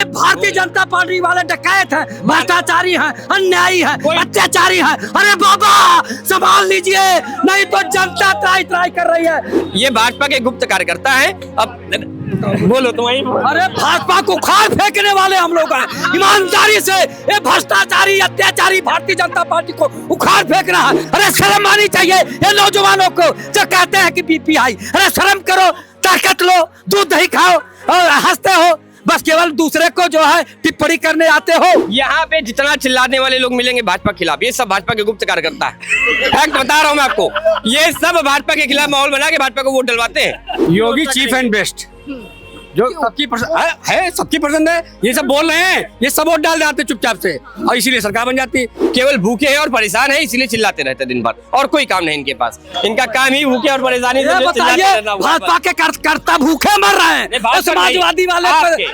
Bharatiya Janata party वाले डकैत हैं, भ्रष्टाचारी हैं, अन्यायी हैं, अत्याचारी हैं। अरे बाबा संभाल लीजिए, नहीं तो जनता त्राई त्राई कर रही है। ये भाजपा के गुप्त कार्यकर्ता हैं। अब बोलो तुम। अरे भाजपा को खाड़ फेंकने वाले हम लोग हैं। ईमानदारी से ये भ्रष्टाचारी अत्याचारी भारतीय जनता पार्टी को उखाड़ फेंकना है। अरे शर्म आनी चाहिए ये नौजवानों को जो कहते हैं कि बीपी हाई। अरे शर्म करो, ताकत लो, दूध दही खाओ और हंसते हो, बस केवल दूसरे को जो है टिप्पणी करने आते हो। यहाँ पे जितना चिल्लाने वाले लोग मिलेंगे भाजपा के खिलाफ, ये सब भाजपा के गुप्त कार्यकर्ता है। फैक्ट बता रहा हूँ मैं आपको, ये सब भाजपा के खिलाफ माहौल बना के भाजपा को वोट डलवाते हैं। योगी चीफ एंड बेस्ट जो सबकी है, सबकी पसंद है। ये सब बोल रहे हैं, ये सब वोट डाल जाते चुपचाप से और इसीलिए सरकार बन जाती है। केवल भूखे हैं और परेशान है, इसीलिए चिल्लाते रहते दिन भर, और कोई काम नहीं इनके पास। इनका काम ही भूखे और परेशानी से चिल्लाते रहना हुआ है। भाजपा के कार्यकर्ता भूखे मर रहे हैं, समाजवादी वाले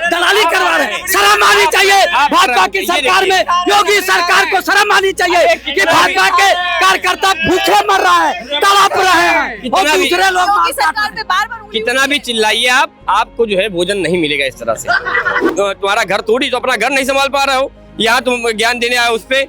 दलाली करवा रहे हैं। शर्म आनी चाहिए भाजपा की सरकार में। योगी सरकार को शर्म आनी चाहिए कि भाजपा के कार्यकर्ता भूखे मर रहा है, तड़प रहे हैं और दूसरे लोग कितना भी चिल्लाइए आपको जो है भोजन नहीं मिलेगा इस तरह से। तो तुम्हारा घर तोड़ी तो अपना घर नहीं संभाल पा रहे हो, यहाँ तुम ज्ञान देने आए उस पे।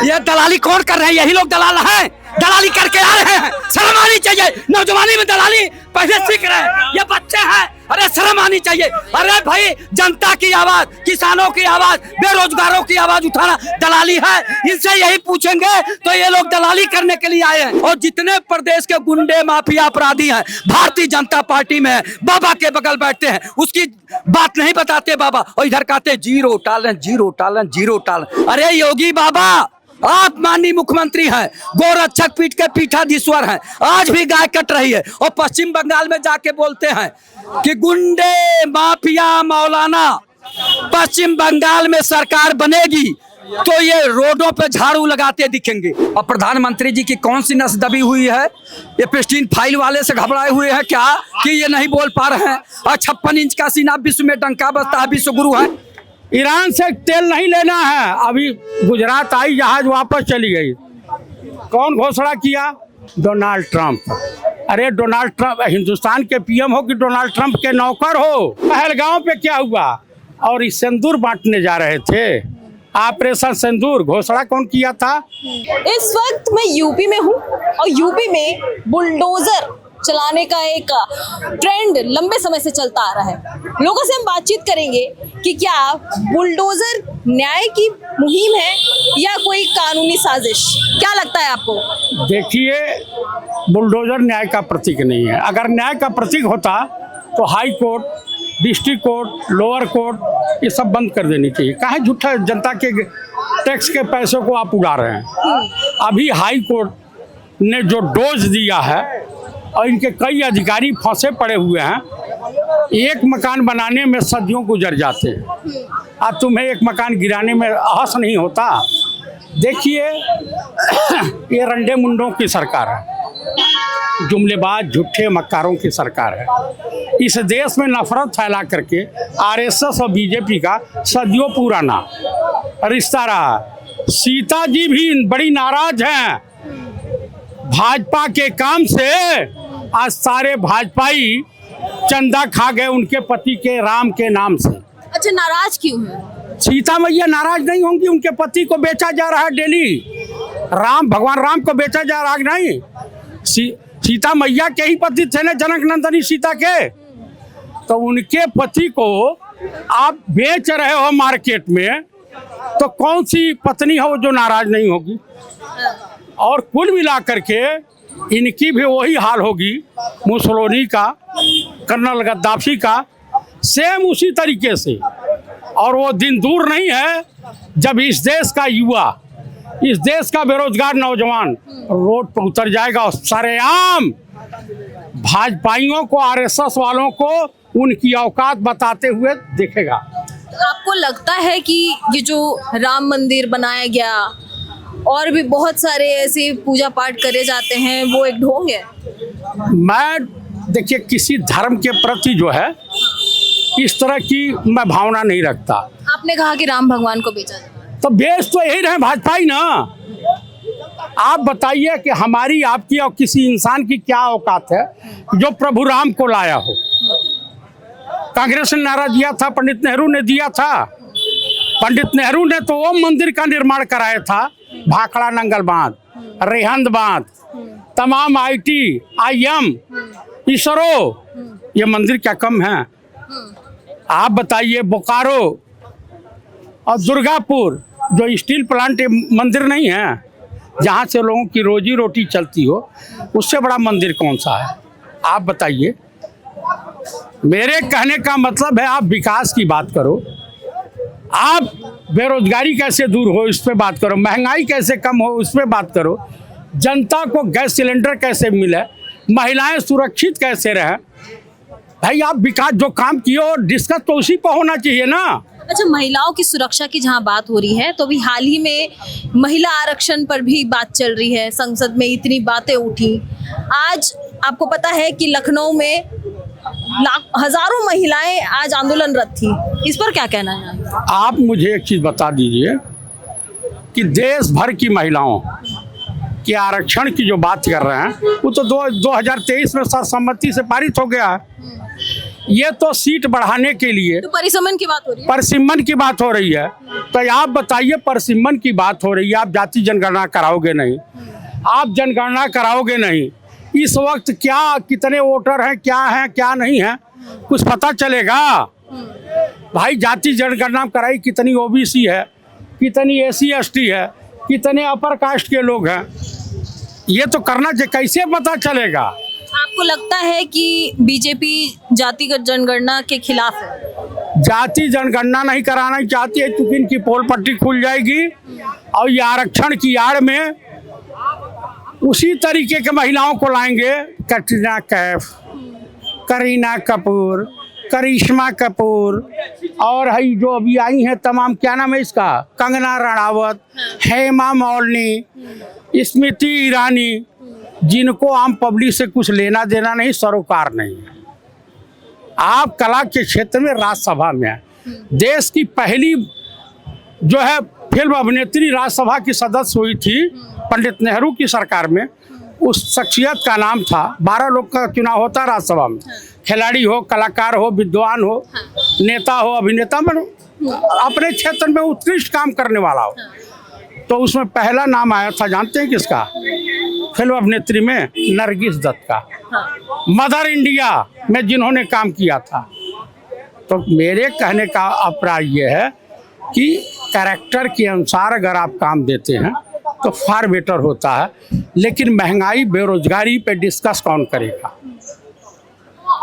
ये दलाली कौन कर रहे हैं? यही लोग दलाल हैं, दलाली करके आ रहे हैं। शर्म आनी चाहिए, नौजवानी में दलाली पहले सीख रहे हैं, ये बच्चे हैं। अरे शर्म आनी चाहिए। अरे भाई जनता की आवाज, किसानों की आवाज, बेरोजगारों की आवाज उठाना दलाली है। इनसे यही पूछेंगे तो ये लोग दलाली करने के लिए आए हैं। और जितने प्रदेश के गुंडे माफिया अपराधी हैं भारतीय जनता पार्टी में बाबा के बगल बैठते हैं, उसकी बात नहीं बताते बाबा, और इधर कहते zero tolerance, zero tolerance, zero tolerance. अरे योगी बाबा आप माननीय मुख्यमंत्री हैं, गोरक्षक पीठ के पीठाधीश्वर हैं, आज भी गाय कट रही है और पश्चिम बंगाल में जाके बोलते हैं कि गुंडे माफिया मौलाना पश्चिम बंगाल में सरकार बनेगी तो ये रोडों पे झाड़ू लगाते दिखेंगे। और प्रधानमंत्री जी की कौन सी नस दबी हुई है? ये प्रेस्टीज फाइल वाले से घबराए हुए हैं क्या कि ये नहीं बोल पा रहे हैं? और 56 इंच का सीना विश्व में डंका बजता है, विश्व गुरु है। ईरान से तेल नहीं लेना है। अभी गुजरात आई, जहाज वापस चली गई। कौन घोषणा किया? Donald Trump. अरे डोनाल्ड ट्रंप हिंदुस्तान के पीएम हो कि डोनाल्ड ट्रंप के नौकर हो? पहलगांव पे क्या हुआ? और इस सिंदूर बांटने जा रहे थे, ऑपरेशन सिंदूर। घोषणा कौन किया था? इस वक्त मैं यूपी में हूँ और यूपी में बुलडोजर चलाने का एक ट्रेंड लंबे समय से चलता आ रहा है। लोगों से हम बातचीत करेंगे कि क्या बुलडोजर न्याय की मुहिम है या कोई कानूनी साजिश। क्या लगता है आपको? देखिए, बुलडोजर न्याय का प्रतीक नहीं है। अगर न्याय का प्रतीक होता तो high court, district court, lower court ये सब बंद कर देनी चाहिए। काहे झूठा जनता के टैक्स के पैसों को आप उड़ा रहे हैं? अभी हाई कोर्ट ने जो डोज दिया है और इनके कई अधिकारी फंसे पड़े हुए हैं, एक मकान बनाने में सदियों गुजर जाते हैं। अब तुम्हें एक मकान गिराने में आहस नहीं होता? देखिए ये रंडे मुंडों की सरकार है, जुमलेबाज झूठे मक्कारों की सरकार है। इस देश में नफरत फैला करके आरएसएस और बीजेपी का सदियों पुराना रिश्ता रहा। सीता जी भी बड़ी नाराज हैं भाजपा के काम से। आज सारे भाजपाई चंदा खा गए उनके पति के राम के नाम से। अच्छा, नाराज क्यों है? सीता मैया नाराज नहीं होंगी, उनके पति को बेचा जा रहा है डेली। भगवान राम को बेचा जा रहा है नहीं। सीता मैया के ही पति थे ना, जनक नंदनी सीता के। तो उनके पति को आप बेच रहे हो मार्केट में, तो कौन सी पत्नी हो जो नाराज नहीं होगी? और कुल मिला करके इनकी भी वही हाल होगी मुसोलिनी का, कर्नल गद्दाफी का, सेम उसी तरीके से। और वो दिन दूर नहीं है जब इस देश का युवा, इस देश का बेरोजगार नौजवान रोड पर उतर जाएगा और सरेआम भाजपाइयों को, आरएसएस वालों को उनकी औकात बताते हुए दिखेगा। आपको लगता है कि ये जो राम मंदिर बनाया गया और भी बहुत सारे ऐसे पूजा पाठ करे जाते हैं, वो एक ढोंग है? मैं देखिए किसी धर्म के प्रति जो है इस तरह की मैं भावना नहीं रखता। आपने कहा कि राम भगवान को बेचा जाए, तो बेच तो यही रहे भाजपाई ना। आप बताइए कि हमारी, आपकी और किसी इंसान की क्या औकात है जो प्रभु राम को लाया हो? कांग्रेस ने नारा दिया था, पंडित नेहरू ने दिया था। पंडित नेहरू ने तो वो मंदिर का निर्माण कराया था, भाखड़ा नंगल बांध, रेहंद बांध, तमाम IIT, IIM, इसरो, ये मंदिर क्या कम है? आप बताइए, बोकारो और दुर्गापुर जो स्टील प्लांट मंदिर नहीं है, जहाँ से लोगों की रोजी रोटी चलती हो, उससे बड़ा मंदिर कौन सा है? आप बताइए। मेरे कहने का मतलब है, आप विकास की बात करो, आप बेरोजगारी कैसे दूर हो इस पे बात करो, महंगाई कैसे कम हो उस पे बात करो, जनता को गैस सिलेंडर कैसे मिले, महिलाएं सुरक्षित कैसे रहें। भाई आप विकास जो काम किए हो, डिस्कस तो उसी पर होना चाहिए ना। अच्छा, महिलाओं की सुरक्षा की जहां बात हो रही है, तो अभी हाल ही में महिला आरक्षण पर भी बात चल रही है, संसद में इतनी बातें उठी। आज आपको पता है कि लखनऊ में हजारों महिलाएं आज आंदोलनरत थी, इस पर क्या कहना है? आप मुझे एक चीज बता दीजिए कि देश भर की महिलाओं के आरक्षण की जो बात कर रहे हैं, वो तो 2023 में सर्वसम्मति से पारित हो गया है। ये तो सीट बढ़ाने के लिए तो परिसमन की बात हो रही है। परिसीमन की बात हो रही है। तो आप बताइए, परिसीमन की बात हो रही है, आप जाति जनगणना कराओगे नहीं, आप जनगणना कराओगे नहीं, इस वक्त क्या कितने वोटर हैं, क्या नहीं है, कुछ पता चलेगा? भाई जाति जनगणना कराई, कितनी OBC है, कितनी SC ST है, कितने अपर कास्ट के लोग हैं, ये तो करना चाहिए, कैसे पता चलेगा? आपको लगता है कि बीजेपी जातिगत जनगणना के खिलाफ है? जाति जनगणना नहीं कराना चाहती है, क्योंकि इनकी पोल पट्टी खुल जाएगी और ये आरक्षण की आड़ में उसी तरीके के महिलाओं को लाएंगे, कैटरीना कैफ, करीना कपूर, करिश्मा कपूर, और है जो अभी आई हैं तमाम, क्या नाम है इसका, कंगना रणावत, हेमा मालिनी, स्मृति ईरानी, जिनको आम पब्लिक से कुछ लेना देना नहीं, सरोकार नहीं है। आप कला के क्षेत्र में राज्यसभा में है, देश की पहली जो है फिल्म अभिनेत्री राज्यसभा की सदस्य हुई थी पंडित नेहरू की सरकार में। उस शख्सियत का नाम था, 12 लोग का चुनाव होता है राज्यसभा में, खिलाड़ी हो, कलाकार हो, विद्वान हो, नेता हो, अभिनेता में अपने क्षेत्र में उत्कृष्ट काम करने वाला हो। तो उसमें पहला नाम आया था, जानते हैं किसका? फिल्म अभिनेत्री में नरगिस दत्त का, मदर इंडिया में जिन्होंने काम किया था। तो मेरे कहने का अभिप्राय ये है कि कैरेक्टर के अनुसार अगर आप काम देते हैं तो फार बेटर होता है, लेकिन महंगाई बेरोजगारी पे डिस्कस कौन करेगा?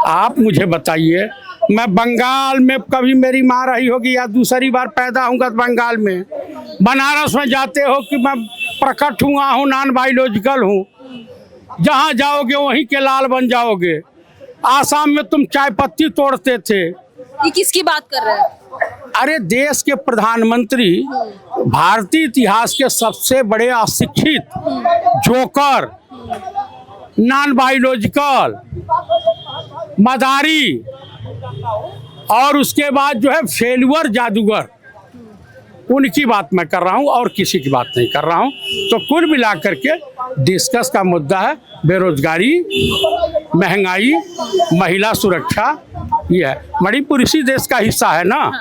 आप मुझे बताइए, मैं बंगाल में कभी मेरी माँ रही होगी या दूसरी बार पैदा होऊंगा तो बंगाल में, बनारस में जाते हो कि मैं प्रकट हुआ हूँ, नॉन बायोलॉजिकल हूँ, जहाँ जाओगे वहीं के लाल बन जाओगे। आसाम में तुम चाय पत्ती तोड़ते थे। ये किसकी बात कर रहे हैं? अरे देश के प्रधानमंत्री, भारतीय इतिहास के सबसे बड़े अशिक्षित, जोकर, नॉन बायोलॉजिकल, मदारी, और उसके बाद जो है फेलुअर जादूगर, उनकी बात मैं कर रहा हूं और किसी की बात नहीं कर रहा हूं। तो कुल मिलाकर के डिस्कस का मुद्दा है बेरोजगारी, महंगाई, महिला सुरक्षा। ये है, मणिपुर इसी देश का हिस्सा है ना।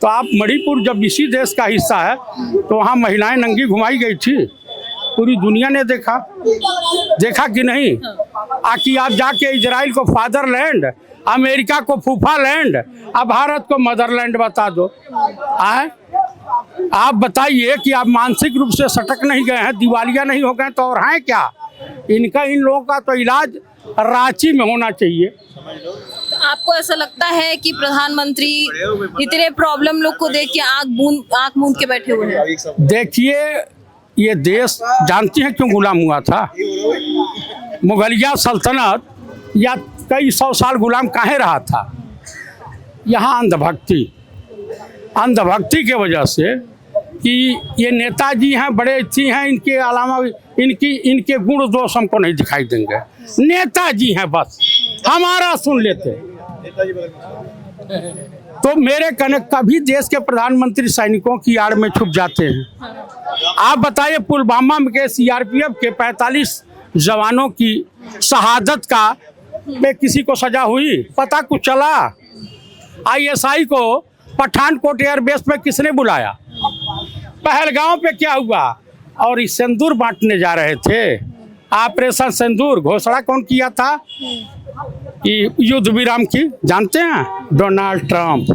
तो आप मणिपुर जब इसी देश का हिस्सा है तो वहाँ महिलाएं नंगी घुमाई गई थी, पूरी दुनिया ने देखा कि नहीं? आकि आप जाके इजराइल को फादरलैंड, अमेरिका को फूफा लैंड, अब भारत को मदरलैंड बता दो। आप बताइए कि आप मानसिक रूप से सटक नहीं गए हैं, दिवालिया नहीं हो गए तो और हैं क्या? इन लोगों का तो इलाज रांची में होना चाहिए। तो आपको ऐसा लगता है कि प्रधानमंत्री इतने प्रॉब्लम लोग को देख के आंख मूंद के बैठे हुए हैं? देखिए, ये देश जानती हैं क्यों गुलाम हुआ था? मुगलिया सल्तनत या कई 100 साल गुलाम काहे रहा था? यहाँ अंधभक्ति के वजह से कि ये नेताजी हैं, बड़े अच्छी हैं, इनके अलावा इनके गुण दोष हमको नहीं दिखाई देंगे। नेताजी हैं, बस हमारा सुन लेते। तो मेरे कहने, कभी देश के प्रधानमंत्री सैनिकों की आड़ में छुप जाते हैं। आप बताइए, पुलवामा के CRPF के 45 जवानों की शहादत का में किसी को सजा हुई? पता कुछ चला? ISI को पठानकोट एयरबेस पे किसने बुलाया? पहलगांव पे क्या हुआ? और इस सिंदूर बांटने जा रहे थे, ऑपरेशन सिंदूर। घोषणा कौन किया था कि युद्ध विराम की? जानते हैं? Donald Trump.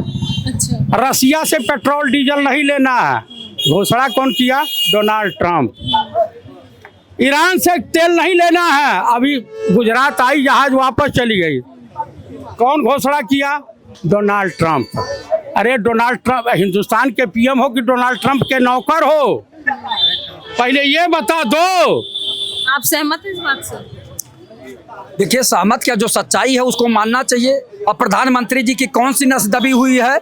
रसिया से पेट्रोल डीजल नहीं लेना है, घोषणा कौन किया? Donald Trump. ईरान से तेल नहीं लेना है, अभी गुजरात आई जहाज वापस चली गई, कौन घोषणा किया? Donald Trump. अरे डोनाल्ड ट्रंप हिंदुस्तान के PM हो कि डोनाल्ड ट्रंप के नौकर हो? पहले ये बता दो। आप सहमत हैं इस बात से? देखिए, सहमत क्या, जो सच्चाई है उसको मानना चाहिए। और प्रधानमंत्री जी की कौन सी नस दबी हुई है?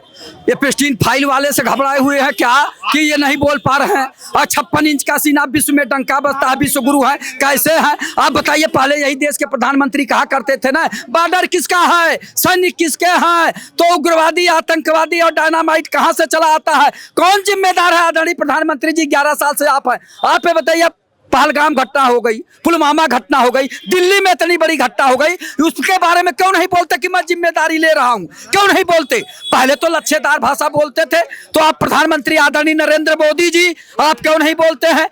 ये प्रिस्टीन फाइल वाले से घबराए हुए हैं क्या कि ये नहीं बोल पा रहे हैं? और 56 इंच का सीना, विश्व में डंका बजता है, विश्व गुरु है, कैसे है? आप बताइए। पहले यही देश के प्रधानमंत्री कहा करते थे ना, बॉर्डर किसका है, सैनिक किसके हैं, तो उग्रवादी, आतंकवादी और डायनामाइट कहाँ से चला आता है? कौन जिम्मेदार है? आदरणीय प्रधानमंत्री जी 11 साल से आप हैं, आप बताइए। पहलगाम घटना हो गई, पुलवामा घटना हो गई, दिल्ली में इतनी बड़ी घटना हो गई, उसके बारे में क्यों नहीं बोलते कि मैं जिम्मेदारी ले रहा हूं? क्यों नहीं बोलते? पहले तो लच्छेदार भाषा बोलते थे, तो आप प्रधानमंत्री आदरणीय नरेंद्र मोदी जी, आप क्यों नहीं बोलते हैं?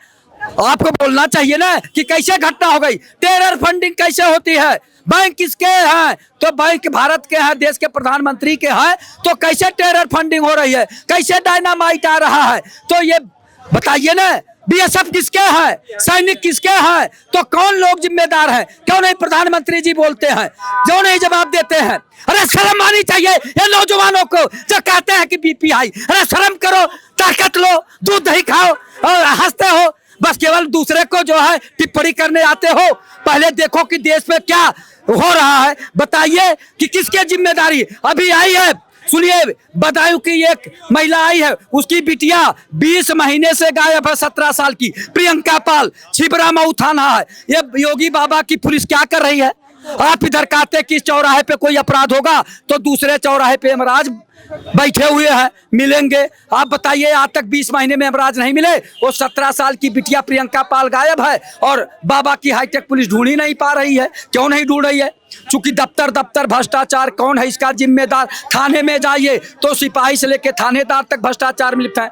आपको बोलना चाहिए ना कि कैसे घटना हो गई, टेरर फंडिंग कैसे होती है, बैंक किसके हैं? तो बैंक भारत के हैं, देश के प्रधानमंत्री के हैं, तो कैसे टेरर फंडिंग हो रही है, कैसे डायनामाइट आ रहा है? तो ये बताइए ना। BSF किसके हैं, सैनिक किसके हैं, तो कौन लोग जिम्मेदार हैं? क्यों नहीं प्रधानमंत्री जी बोलते हैं, जो नहीं जवाब देते हैं? अरे शर्म आनी चाहिए ये नौजवानों को जो कहते हैं कि BP हाई। अरे शर्म करो, ताकत लो, दूध दही खाओ और हंसते हो, बस केवल दूसरे को जो है टिप्पणी करने आते हो। पहले देखो कि देश में क्या हो रहा है, बताइए कि किसके जिम्मेदारी। अभी आई है, सुनिए, बदायूं की एक महिला आई है, उसकी बिटिया 20 महीने से गायब है, 17 साल की प्रियंका पाल, छिबरा मऊ थाना है। ये योगी बाबा की पुलिस क्या कर रही है? आप इधर कहते कि इस चौराहे पे कोई अपराध होगा तो दूसरे चौराहे पे यमराज बैठे हुए हैं, मिलेंगे। आप बताइए, आज तक 20 महीने में यमराज नहीं मिले। वो 17 साल की बिटिया प्रियंका पाल गायब है और बाबा की हाईटेक पुलिस ढूंढ ही नहीं पा रही है। क्यों नहीं ढूंढ रही है? चूंकि दफ्तर भ्रष्टाचार, कौन है इसका जिम्मेदार? थाने में जाइए तो सिपाही से लेके थानेदार तक भ्रष्टाचार में लिप्त है।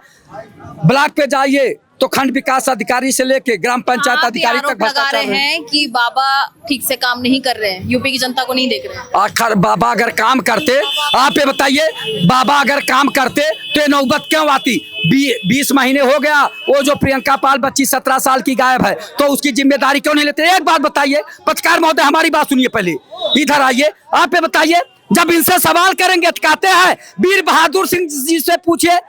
ब्लॉक पे जाइए तो खंड विकास अधिकारी से लेके ग्राम पंचायत अधिकारी तक भ्रष्टाचार लगा रहे हैं कि बाबा ठीक से काम नहीं कर रहे हैं, यूपी की जनता को नहीं देख रहे हैं। आखिर बाबा अगर काम करते, आप ये बताइए, बाबा अगर काम करते तो ये नौबत क्यों आती? 20 महीने हो गया, वो जो प्रियंका पाल बच्ची 17 साल की गायब है, तो उसकी जिम्मेदारी क्यों नहीं लेते? एक बात बताइए, पत्रकार महोदय हमारी बात सुनिए, पहले इधर आइए। आप ये बताइए, जब इनसे सवाल करेंगे तो कहते हैं वीर बहादुर सिंह जी से पूछिए,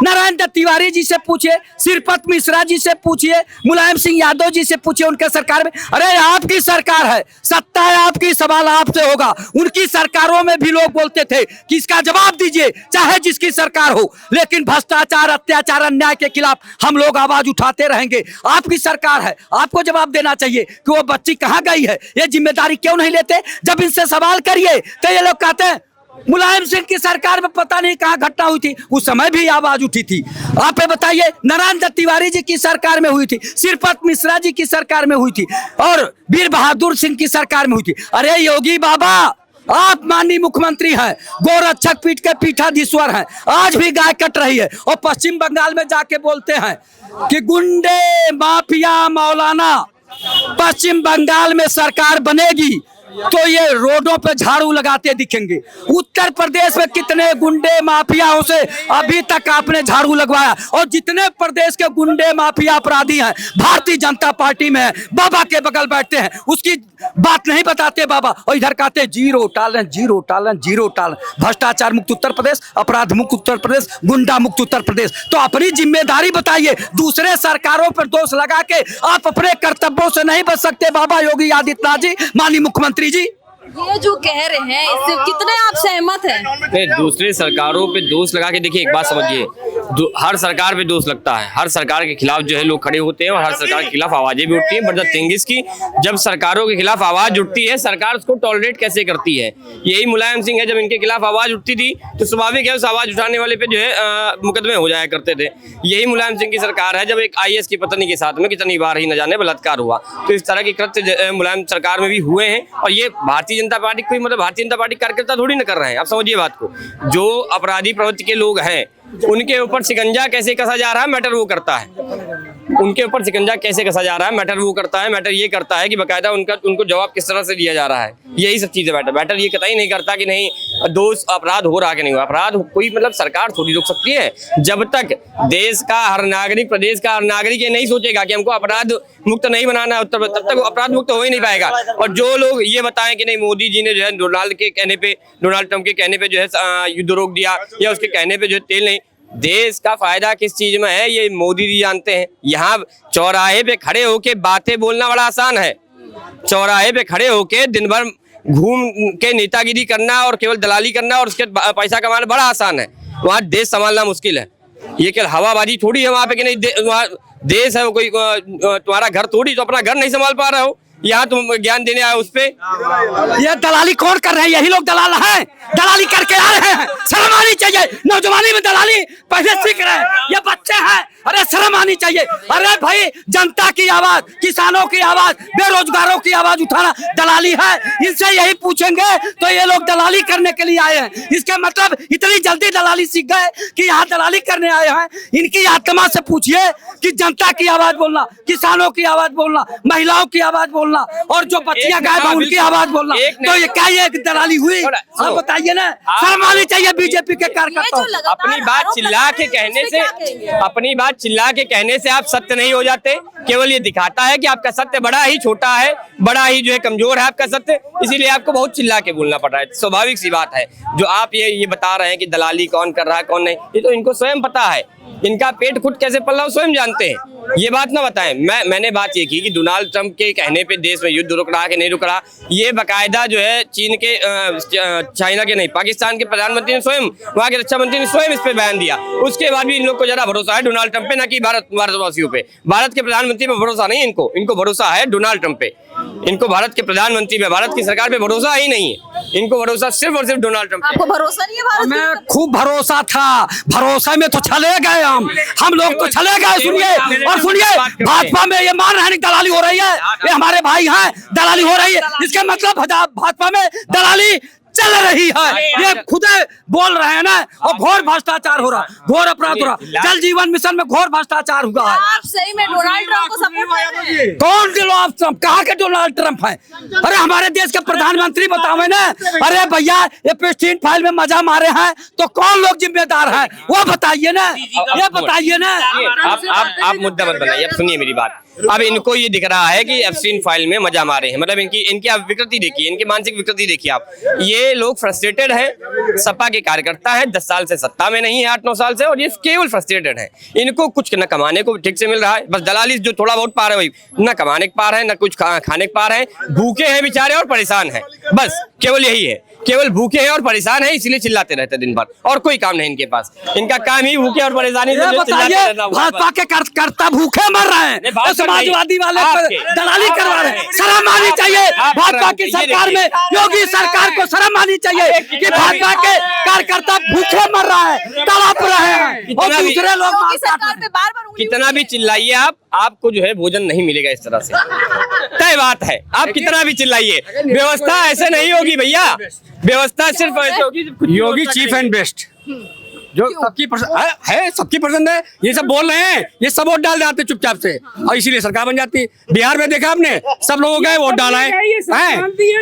नारायण दत्त तिवारी जी से पूछिए, सिरपत मिश्रा जी से पूछिए, मुलायम सिंह यादव जी से पूछिए, उनके सरकार में। अरे आपकी सरकार है, सत्ता है आपकी, सवाल आपसे होगा। उनकी सरकारों में भी लोग बोलते थे कि इसका जवाब दीजिए, चाहे जिसकी सरकार हो, लेकिन भ्रष्टाचार, अत्याचार, अन्याय के खिलाफ हम लोग आवाज उठाते रहेंगे। आपकी सरकार है, आपको जवाब देना चाहिए कि वो बच्ची कहाँ गई है, ये जिम्मेदारी क्यों नहीं लेते? जब इनसे सवाल करिए तो ये लोग कहते हैं मुलायम सिंह की सरकार में पता नहीं कहाँ घटना हुई थी, उस समय भी आवाज उठी थी। आप ये बताइए, नारायण दत्त तिवारी जी की सरकार में हुई थी, सिरपत मिश्रा जी की सरकार में हुई थी, और वीर बहादुर सिंह की सरकार में हुई थी। अरे योगी बाबा, आप माननीय मुख्यमंत्री हैं, गोरक्षक पीठ के पीठाधीश्वर हैं, आज भी गाय कट रही है और पश्चिम बंगाल में जाके बोलते हैं कि गुंडे माफिया मौलाना, पश्चिम बंगाल में सरकार बनेगी तो ये रोडों पे झाड़ू लगाते दिखेंगे। उत्तर प्रदेश में कितने गुंडे माफियाओं से अभी तक आपने झाड़ू लगवाया? और जितने प्रदेश के गुंडे माफिया अपराधी हैं भारतीय जनता पार्टी में है, बाबा के बगल बैठते हैं, उसकी बात नहीं बताते बाबा, और इधर कहते zero tolerance, zero tolerance, zero tolerance. भ्रष्टाचार मुक्त उत्तर प्रदेश, अपराध मुक्त उत्तर प्रदेश, गुंडा मुक्त उत्तर प्रदेश। तो अपनी जिम्मेदारी बताइए, दूसरे सरकारों पर दोष लगा के आप अपने कर्तव्यों से नहीं बच सकते। बाबा योगी आदित्यनाथ जी, माननीय मुख्यमंत्री जी, ये जो कह रहे हैं इससे कितने आप सहमत हैं? दूसरे सरकारों पे दोष लगा के देखिए, एक बात समझिए, हर सरकार पे दोष लगता है, हर सरकार के खिलाफ जो है लोग खड़े होते हैं और हर सरकार के खिलाफ आवाजें भी उठती हैं। बट द थिंग इज की जब सरकारों के खिलाफ आवाज उठती है, सरकार उसको टॉलरेट कैसे करती है। यही मुलायम सिंह है, जब इनके खिलाफ आवाज उठती थी तो स्वाभाविक है उस आवाज उठाने वाले पे जो है मुकदमे हो जाया करते थे। यही मुलायम सिंह की सरकार है, जब एक IAS की पत्नी के साथ में कितनी बार ही न जाने बलात्कार हुआ, तो इस तरह के कृत्य मुलायम सरकार में भी हुए हैं। और ये भारतीय जनता पार्टी कोई मतलब भारतीय जनता पार्टी कार्यकर्ता थोड़ी ना कर रहे हैं। आप समझिए बात को, जो अपराधी प्रवृत्ति के लोग हैं उनके ऊपर शिकंजा कैसे कसा जा रहा है मैटर वो करता है, उनके ऊपर शिकंजा कैसे कसा जा रहा है मैटर वो करता है। मैटर ये करता है कि बकायदा उनको जवाब किस तरह से दिया जा रहा है, यही सब चीजें मैटर ये कतई नहीं करता कि नहीं दोष अपराध हो रहा कि नहीं हुआ। अपराध कोई मतलब सरकार थोड़ी रोक सकती है। जब तक देश का हर नागरिक, प्रदेश का हर नागरिक ये नहीं सोचेगा कि हमको अपराध मुक्त नहीं बनाना है, तब तक अपराध मुक्त हो ही नहीं पाएगा। और जो लोग ये बताएं कि नहीं मोदी जी ने जो है डोनाल्ड ट्रंप के कहने पे जो है युद्ध रोक दिया या उसके कहने पे जो है तेल नहीं, देश का फायदा किस चीज में है ये मोदी जी जानते हैं। यहाँ चौराहे पे खड़े होके बातें बोलना बड़ा आसान है, चौराहे पे खड़े होके दिन भर घूम के नेतागिरी करना और केवल दलाली करना और उसके पैसा कमाना बड़ा आसान है। वहाँ देश संभालना मुश्किल है। ये केवल हवाबाजी थोड़ी है वहाँ पे कि नहीं वहाँ देश है, कोई तुम्हारा घर थोड़ी, तो अपना घर नहीं संभाल पा रहे हो, यहाँ तुम ज्ञान देने आए उस पे। ये दलाली कौन कर रहे हैं? यही लोग दलाल हैं, दलाली करके आ रहे हैं। शर्म आनी चाहिए, नौजवानी में दलाली पहले सीख रहे हैं, ये बच्चे हैं, अरे शर्म आनी चाहिए। अरे भाई जनता की आवाज, किसानों की आवाज, बेरोजगारों की आवाज उठाना दलाली है। इनसे यही पूछेंगे तो ये लोग दलाली करने के लिए आए हैं। इसके मतलब इतनी जल्दी दलाली सीख गए कि यहाँ दलाली करने आए हैं। इनकी आत्मा से पूछिए कि जनता की आवाज बोलना, किसानों की आवाज बोलना, महिलाओं की आवाज बोलना और जो बच्चियां गायब हैं उनकी आवाज बोलना, तो ये क्या ये दलाली हुई? आप बताइए ना, शर्म आनी चाहिए बीजेपी के कार्यकर्ताओं। अपनी बात चिल्ला के कहने से, अपनी बात चिल्ला के कहने से आप सत्य नहीं हो जाते। केवल ये दिखाता है कि आपका सत्य बड़ा ही छोटा है, बड़ा ही जो है कमजोर है आपका सत्य, इसीलिए आपको बहुत चिल्ला के बोलना पड़ रहा है। स्वाभाविक सी बात है। जो आप ये बता रहे हैं कि दलाली कौन कर रहा है कौन नहीं, ये तो इनको स्वयं पता है। इनका पेट खुद कैसे पल रहा है स्वयं जानते हैं। ये बात ना बताएं। मैंने बात ये की कि डोनाल्ड ट्रंप के कहने पे देश में युद्ध रुक रहा कि नहीं रुक रहा, ये बाकायदा जो है चीन के चाइना के नहीं पाकिस्तान के प्रधानमंत्री ने स्वयं, वहाँ के रक्षा मंत्री ने स्वयं इस पे बयान दिया। उसके बाद भी इन लोग को जरा भरोसा है डोनाल्ड ट्रंप पे, ना कि भारतवासियों पे। भारत के प्रधानमंत्री पे भरोसा नहीं इनको भरोसा है डोनाल्ड ट्रंप पे। इनको भारत के प्रधानमंत्री पे, भारत की सरकार पे भरोसा ही नहीं है। इनको भरोसा सिर्फ और सिर्फ डोनाल्ड ट्रंप। आपको भरोसा नहीं है भारत? हमें खूब भरोसा था, भरोसा में तो चले गए हम लोग तो चले गए। सुनिए भाजपा में ये मान रहे हैं दलाली हो रही है, ये हमारे भाई हैं, दलाली हो रही है। इसका मतलब भाजपा में दलाली चल रही है, ये खुद बोल रहे हैं ना। और घोर भ्रष्टाचार हो रहा, घोर अपराध हो रहा, जल जीवन मिशन में घोर भ्रष्टाचार हुआ है। आप सही में डोनाल्ड ट्रंप को सपोर्ट कर रहे हैं? कौन डोनाल्ड ट्रंप? कहाँ के डोनाल्ड ट्रंप है? अरे हमारे देश के प्रधानमंत्री बतावे ना। अरे भैया ये प्रेस्टीज फाइल में मजा मारे हैं तो कौन लोग जिम्मेदार हैं वो बताइए ना, ये बताइए ना। आप मुद्दा मत बनाइए, अब सुनिए मेरी बात। अब इनको ये दिख रहा है कि एप्सिन फाइल में मजा मारे हैं, मतलब इनकी आप विकृति देखिए, इनकी मानसिक विकृति देखिए आप। ये लोग फ्रस्ट्रेटेड हैं, सपा के कार्यकर्ता हैं, 10 साल से सत्ता में नहीं है, 8-9 साल से, और ये केवल फ्रस्ट्रेटेड हैं। इनको कुछ न कमाने को ठीक से मिल रहा है, बस दलाली जो थोड़ा बहुत पा रहे हैं वही, न कमाने को पा रहे हैं, न कुछ खाने को पा रहे हैं, भूखे हैं बेचारे और परेशान हैं, बस केवल यही है। केवल भूखे हैं और परेशान हैं, इसीलिए चिल्लाते रहते दिन भर, और कोई काम नहीं इनके पास। इनका काम ही भूखे और परेशानी से बताइए। भाजपा के कार्यकर्ता भूखे मर रहे हैं, समाजवादी वाले दलाली करवा रहे हैं। शर्म आनी चाहिए भाजपा की सरकार में, योगी सरकार को शर्म आनी चाहिए कि भाजपा के कार्यकर्ता भूखे मर रहा है, तड़प रहे हैं और दूसरे लोग सरकार पे बार-बार कितना भी चिल्लाइए आपको जो है भोजन नहीं मिलेगा इस तरह से, तय बात है। आप कितना भी चिल्लाइए, व्यवस्था ऐसे नहीं होगी भैया, व्यवस्था सिर्फ ऐसे होगी। योगी चीफ एंड बेस्ट जो सबकी है, सबकी पसंद है। ये सब बोल रहे हैं, ये सब वोट डाल जाते चुपचाप से और इसीलिए सरकार बन जाती। बिहार में देखा आपने, सब लोगों का वोट डाला है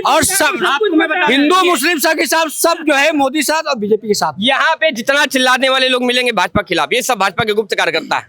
और सब हिंदू मुस्लिम के साथ सब जो है मोदी साथ और बीजेपी के साथ। यहाँ पे जितना चिल्लाने वाले लोग मिलेंगे भाजपा के खिलाफ, ये सब भाजपा के गुप्त कार्यकर्ता है।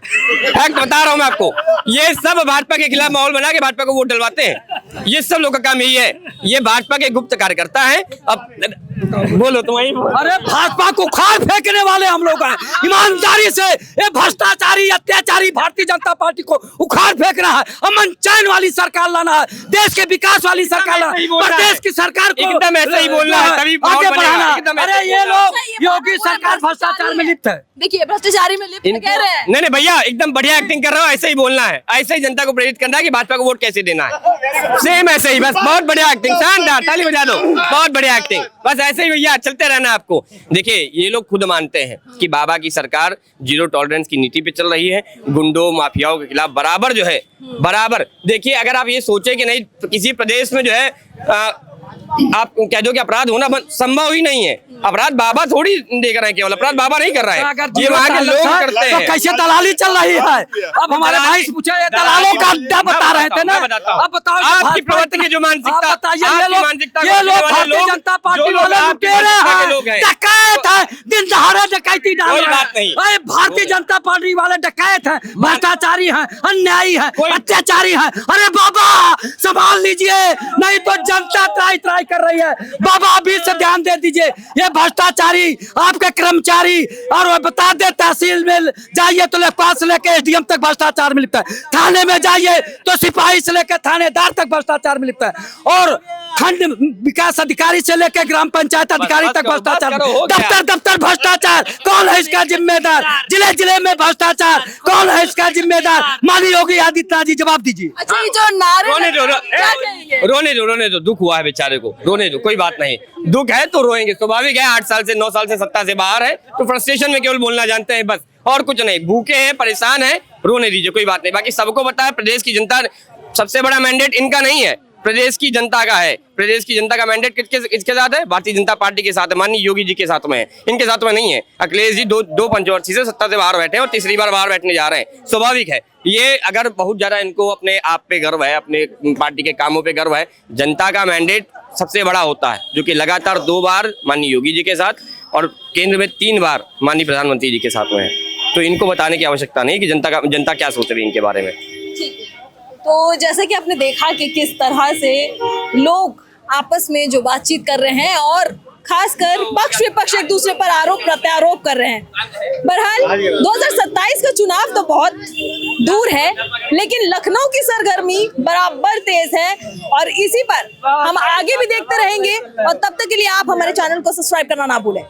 फैक्ट बता रहा हूँ मैं आपको, ये सब भाजपा के खिलाफ माहौल बना के भाजपा को वोट डलवाते हैं। ये सब लोग का काम यही है, ये भाजपा के गुप्त कार्यकर्ता है। अब बोलो तुम वही बोलो। अरे भाजपा को उखाड़ फेंकने वाले हम लोग हैं। ईमानदारी से ये भ्रष्टाचारी अत्याचारी भारतीय जनता पार्टी को उखाड़ फेंकना है, अमन चैन वाली सरकार लाना है, देश के विकास वाली सरकार लाना है, प्रदेश की सरकार को एकदम ऐसा ही बोलना है, तभी आगे माहौल बढ़ाना बनेगा, है। एकदम अरे ऐसा ही ये बोलना लोग योगी सरकार भ्रष्टाचार में लिप्त है। देखिए भ्रष्टाचारी में लिप्त कह रहे हैं। नहीं नहीं भैया, एकदम बढ़िया एक्टिंग कर रहा हो, ऐसे ही बोलना है, ऐसे ही जनता को प्रेरित करना है कि भाजपा को वोट कैसे देना है, सेम ऐसे ही, बस बहुत बढ़िया एक्टिंग, शानदार, ताली बजा दो, बहुत बढ़िया एक्टिंग, बस ऐसे ही भैया चलते रहना आपको। देखिए ये लोग खुद मानते हैं कि बाबा की सरकार जीरो टॉलरेंस की नीति पे चल रही है, गुंडों माफियाओं के खिलाफ बराबर जो है, बराबर। देखिए अगर आप ये सोचे कि नहीं किसी प्रदेश में जो है आप कह दो कि अपराध होना संभव ही नहीं है, अपराध बाबा थोड़ी देख रहे हैं, केवल अपराध बाबा नहीं कर रहा है, ये वहाँ के लोग करते तो हैं। कैसे दलाली चल रही है? अब हमारे भाई से पूछा, ये दलालों का अड्डा बता रहे थे ना। अब बताओ आपकी प्रवृत्ति की जो मानसिकता, आप बताइए, ये आपकी लोग मानसिकता ये लोग वाले भारतीय लोग, जनता पार्टी जो लोग वाले आपकी लुटेरे मानसिकता के हैं, लोग हैं। डकैत है, दिन दहाड़े डकैती डाल कोई रहे बात नहीं। हैं। अरे भारतीय जनता पार्टी वाले डकैत हैं, भ्रष्टाचारी हैं, अन्यायी हैं, अत्याचारी हैं। अरे बाबा संभाल लीजिए, नहीं तो जनता त्राई त्राई कर रही है। बाबा अभी से ध्यान दे दीजिए, ये भ्रष्टाचारी आपके कर्मचारी, और वो बता दे तहसील में जाइए तो लेखपाल से लेकर एसडीएम तक भ्रष्टाचार में लिप्त है, थाने में जाइए तो सिपाही से लेकर थानेदार तक भ्रष्टाचार में लिप्त है, और खंड विकास अधिकारी से लेकर ग्राम पंचायत अधिकारी तक भ्रष्टाचार, दफ्तर दफ्तर भ्रष्टाचार। कौन है इसका जिम्मेदार? जिले जिले में भ्रष्टाचार, कौन है इसका जिम्मेदार? माननीय योगी आदित्यनाथ जी जवाब दीजिए। अच्छा ये जो नारे रोने दो, क्या कहेंगे? रोने दो, दुख हुआ है बेचारे को, रोने दो, कोई बात नहीं, दुख है तो रोएंगे, स्वाभाविक है, 8 साल से 9 साल से सत्ता से बाहर है तो फ्रस्ट्रेशन में केवल बोलना जानते हैं, बस और कुछ नहीं, भूखे हैं, परेशान है, रोने दीजिए, कोई बात नहीं। बाकी सबको पता है प्रदेश की जनता, सबसे बड़ा मैंडेट इनका नहीं है, प्रदेश की जनता का है। प्रदेश की जनता का मैंडेट किसके साथ है? भारतीय जनता पार्टी के साथ है, माननीय योगी जी के साथ में है, इनके साथ में नहीं है। अखिलेश जी दो पंचवर्षीय से सत्ता से बाहर बैठे हैं और तीसरी बार बाहर बैठने जा रहे हैं, स्वाभाविक है। ये अगर बहुत ज्यादा इनको अपने आप पे गर्व है, अपने पार्टी के कामों पे गर्व है, जनता का मैंडेट सबसे बड़ा होता है, जो कि लगातार 2 बार माननीय योगी जी के साथ और केंद्र में 3 बार माननीय प्रधानमंत्री जी के साथ में है। तो इनको बताने की आवश्यकता नहीं कि जनता क्या सोच रही है इनके बारे में। तो जैसे कि आपने देखा कि किस तरह से लोग आपस में जो बातचीत कर रहे हैं और खासकर पक्ष विपक्ष एक दूसरे पर आरोप प्रत्यारोप कर रहे हैं। बहरहाल 2027 का चुनाव तो बहुत दूर है, लेकिन लखनऊ की सरगर्मी बराबर तेज है और इसी पर हम आगे भी देखते रहेंगे। और तब तक के लिए आप हमारे चैनल को सब्सक्राइब करना ना भूलें।